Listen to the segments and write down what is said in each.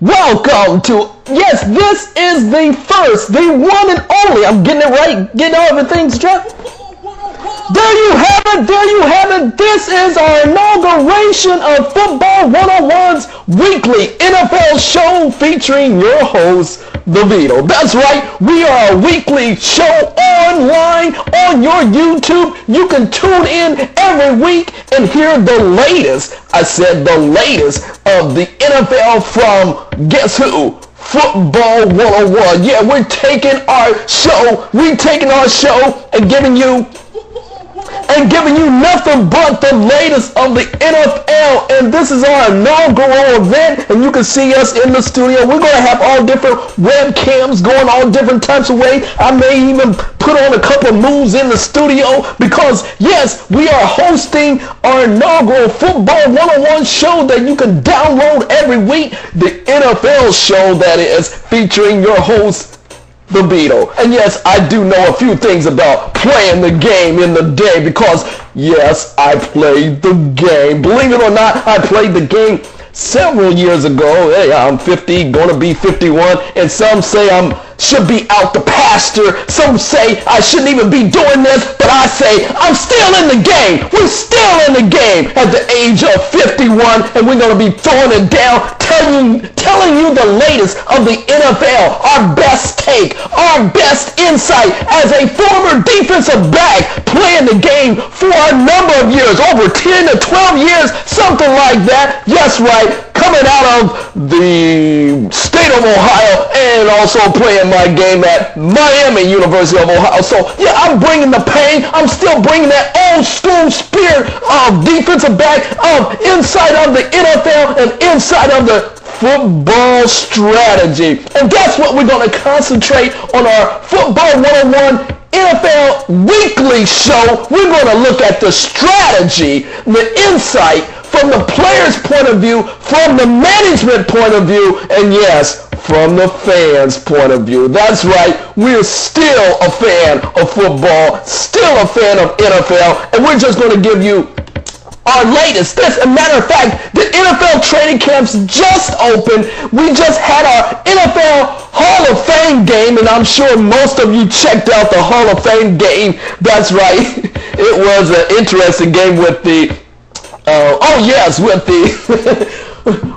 Welcome to, yes, this is the first, the one and only, I'm getting it right, getting all everything straight. There you have it, there you have it. This is our inauguration of Football 101's weekly NFL show featuring your host, the Beetle. That's right, we are a weekly show online on your YouTube. You can tune in every week and hear the latest, I said the latest, of the NFL from, guess who? Football 101. Yeah, we're taking our show and giving you nothing but the latest of the NFL, and this is our inaugural event, and you can see us in the studio. We're going to have all different webcams going all different types of ways. I may even put on a couple of moves in the studio because, yes, we are hosting our inaugural Football 101 show that you can download every week, the NFL show that is, featuring your host, the Beetle. And yes, I do know a few things about playing the game in the day because, yes, I played the game. Believe it or not, I played the game several years ago. Hey, I'm 50, gonna be 51, and some say I should be out the pasture. Some say I shouldn't even be doing this, but I say I'm still in the game. We're still in the game at the age of 51, and we're gonna be throwing it down, telling you the latest of the NFL, our best take, our best insight as a former defensive back playing the game for a number of years, over 10 to 12 years, something like that. Yes, right, coming out of the state of Ohio and also playing my game at Miami University of Ohio. So, yeah, I'm bringing the pain. I'm still bringing that old school spirit of defensive back, of inside of the NFL and inside of the football strategy. And that's what we're going to concentrate on our Football 101 NFL weekly show. We're going to look at the strategy, the insight from the player's point of view, from the management point of view, and yes, from the fans' point of view. That's right, we're still a fan of football, still a fan of NFL, and we're just going to give you our latest. As a matter of fact, the NFL training camps just opened. We just had our NFL Hall of Fame game, and I'm sure most of you checked out the Hall of Fame game. That's right. It was an interesting game with the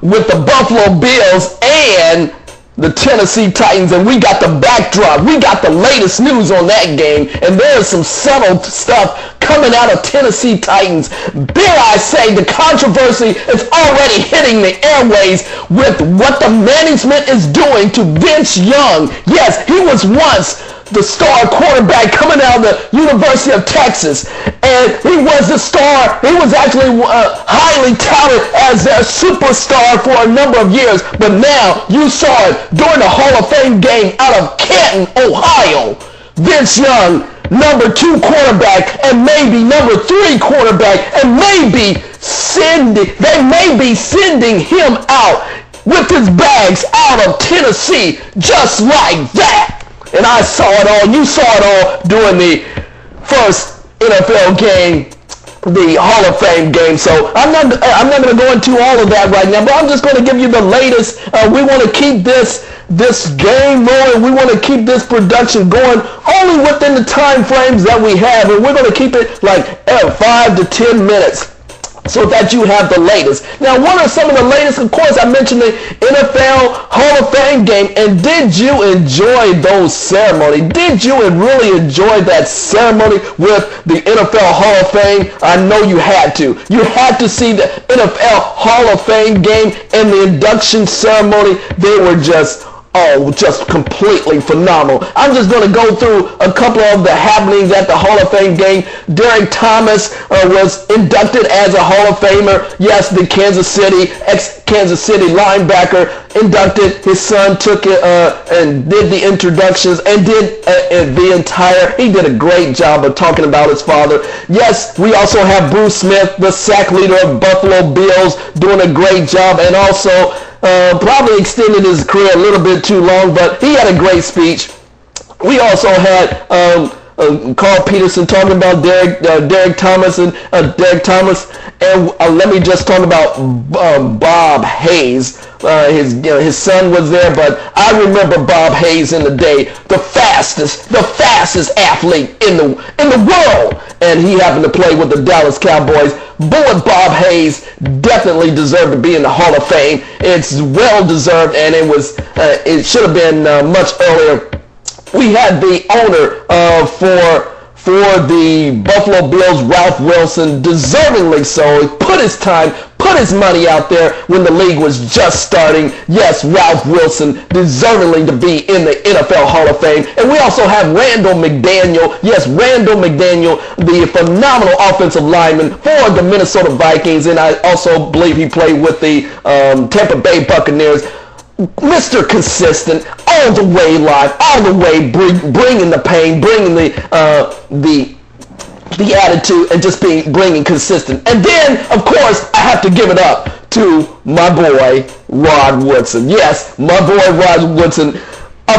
with the Buffalo Bills and the Tennessee Titans, and we got the backdrop. We got the latest news on that game, and there's some subtle stuff coming out of Tennessee Titans. Dare I say, the controversy is already hitting the airways with what the management is doing to Vince Young. Yes, he was once the star quarterback coming out of the University of Texas, and he was the star. He was actually highly touted as their superstar for a number of years, but now you saw it during the Hall of Fame game out of Canton, Ohio. Vince Young, number 2 quarterback, and maybe number 3 quarterback, and they may be sending him out with his bags out of Tennessee just like that. And I saw it all. You saw it all during the first NFL game, the Hall of Fame game. So I'm not going to go into all of that right now, but I'm just going to give you the latest. We want to keep this game rolling. We want to keep this production going only within the time frames that we have, and we're going to keep it like 5 to 10 minutes, so that you have the latest. Now, what are some of the latest? Of course, I mentioned the NFL Hall of Fame game, and did you enjoy those ceremonies? Did you really enjoy that ceremony with the NFL Hall of Fame? I know you had to. You had to see the NFL Hall of Fame game and the induction ceremony. They were just completely phenomenal. I'm just going to go through a couple of the happenings at the Hall of Fame game. Derek Thomas was inducted as a Hall of Famer. Yes, the ex-Kansas City linebacker inducted. His son took it and did the introductions and did he did a great job of talking about his father. Yes, we also have Bruce Smith, the sack leader of Buffalo Bills, doing a great job, and also probably extended his career a little bit too long, but he had a great speech. We also had Carl Peterson talking about Derek Thomas And let me just talk about Bob Hayes. His son was there, but I remember Bob Hayes in the day, the fastest athlete in the world, and he happened to play with the Dallas Cowboys. Boy, Bob Hayes definitely deserved to be in the Hall of Fame. It's well deserved, and it should have been much earlier. We had the owner for the Buffalo Bills, Ralph Wilson, deservingly so. He put his time, put his money out there when the league was just starting. Yes, Ralph Wilson, deservingly to be in the NFL Hall of Fame. And we also have Randall McDaniel. Yes, Randall McDaniel, the phenomenal offensive lineman for the Minnesota Vikings. And I also believe he played with the Tampa Bay Buccaneers. Mr. Consistent, all the way live, all the way bringing the pain, bringing the attitude, and just bringing consistent. And then, of course, I have to give it up to my boy Rod Woodson. Yes, my boy Rod Woodson. I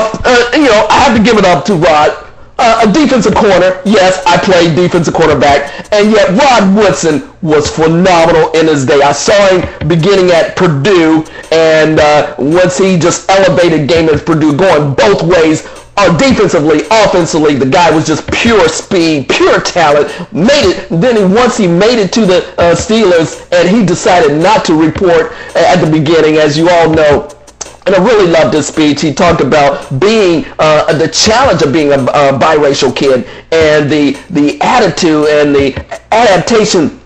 have to give it up to Rod. A defensive corner. Yes, I played defensive quarterback, and yet Rod Woodson was phenomenal in his day. I saw him beginning at Purdue, and once he just elevated game at Purdue, going both ways, defensively, offensively, the guy was just pure speed, pure talent. Once he made it to the Steelers, and he decided not to report at the beginning, as you all know. And I really loved his speech. He talked about being the challenge of being a biracial kid, and the attitude and the adaptation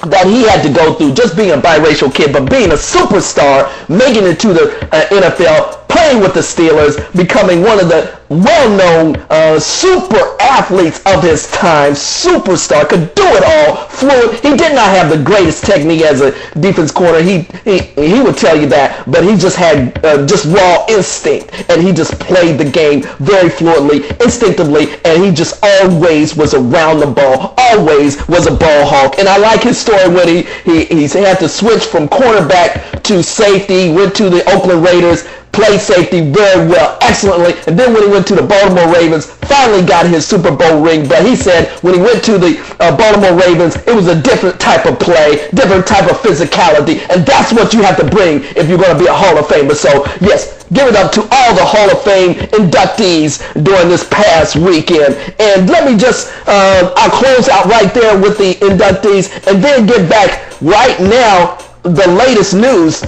that he had to go through, just being a biracial kid, but being a superstar, making it to the NFL, playing with the Steelers, becoming one of the well-known super athletes of his time, superstar, could do it all, fluid. He did not have the greatest technique as a defense corner. He would tell you that, but he just had just raw instinct, and he just played the game very fluidly, instinctively, and he just always was around the ball, always was a ball hawk. And I like his story when he had to switch from cornerback to safety, went to the Oakland Raiders, played safety very well, excellently, and then when he went to the Baltimore Ravens, finally got his Super Bowl ring. But he said when he went to the Baltimore Ravens, it was a different type of play, different type of physicality, and that's what you have to bring if you're going to be a Hall of Famer. So yes, give it up to all the Hall of Fame inductees during this past weekend. And let me just, I'll close out right there with the inductees, and then get back right now the latest news.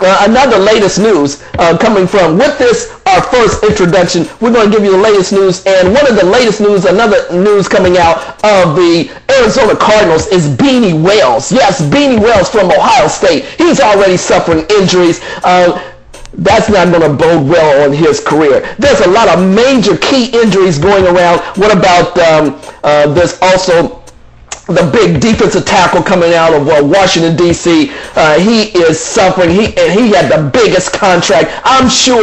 Another latest news coming from, with this, our first introduction, we're going to give you the latest news. And one of the latest news, another news coming out of the Arizona Cardinals is Beanie Wells. Yes, Beanie Wells from Ohio State. He's already suffering injuries. That's not going to bode well on his career. There's a lot of major key injuries going around. What about there's also the big defensive tackle coming out of Washington, D.C. He is suffering. He had the biggest contract. I'm sure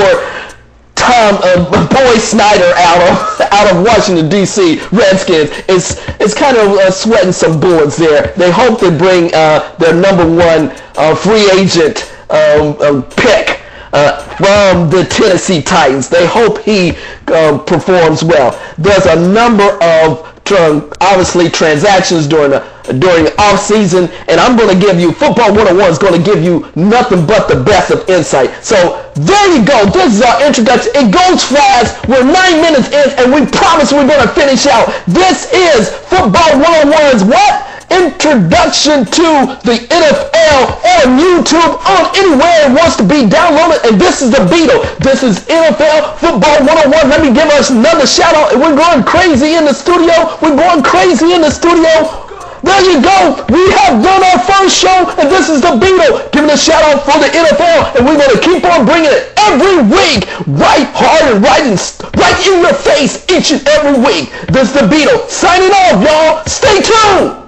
Boy Snyder out of Washington, D.C. Redskins is kind of sweating some bullets there. They hope to bring their number one free agent pick from the Tennessee Titans. They hope he performs well. There's a number of obviously transactions during the off season, and I'm going to give you Football 101 is going to give you nothing but the best of insight. So there you go. This is our introduction. It goes fast. We're 9 minutes in, and we promise we're going to finish out. This is Football 101's what? Introduction to the NFL on YouTube, on anywhere it wants to be downloaded. And this is the Beetle. This is NFL Football 101. Let me give us another shout out. We're going crazy in the studio. We're going crazy in the studio. There you go. We have done our first show, and this is the Beetle giving a shout out for the NFL, and we're going to keep on bringing it every week, right hard and right in your face each and every week. This is the Beetle signing off, y'all. Stay tuned.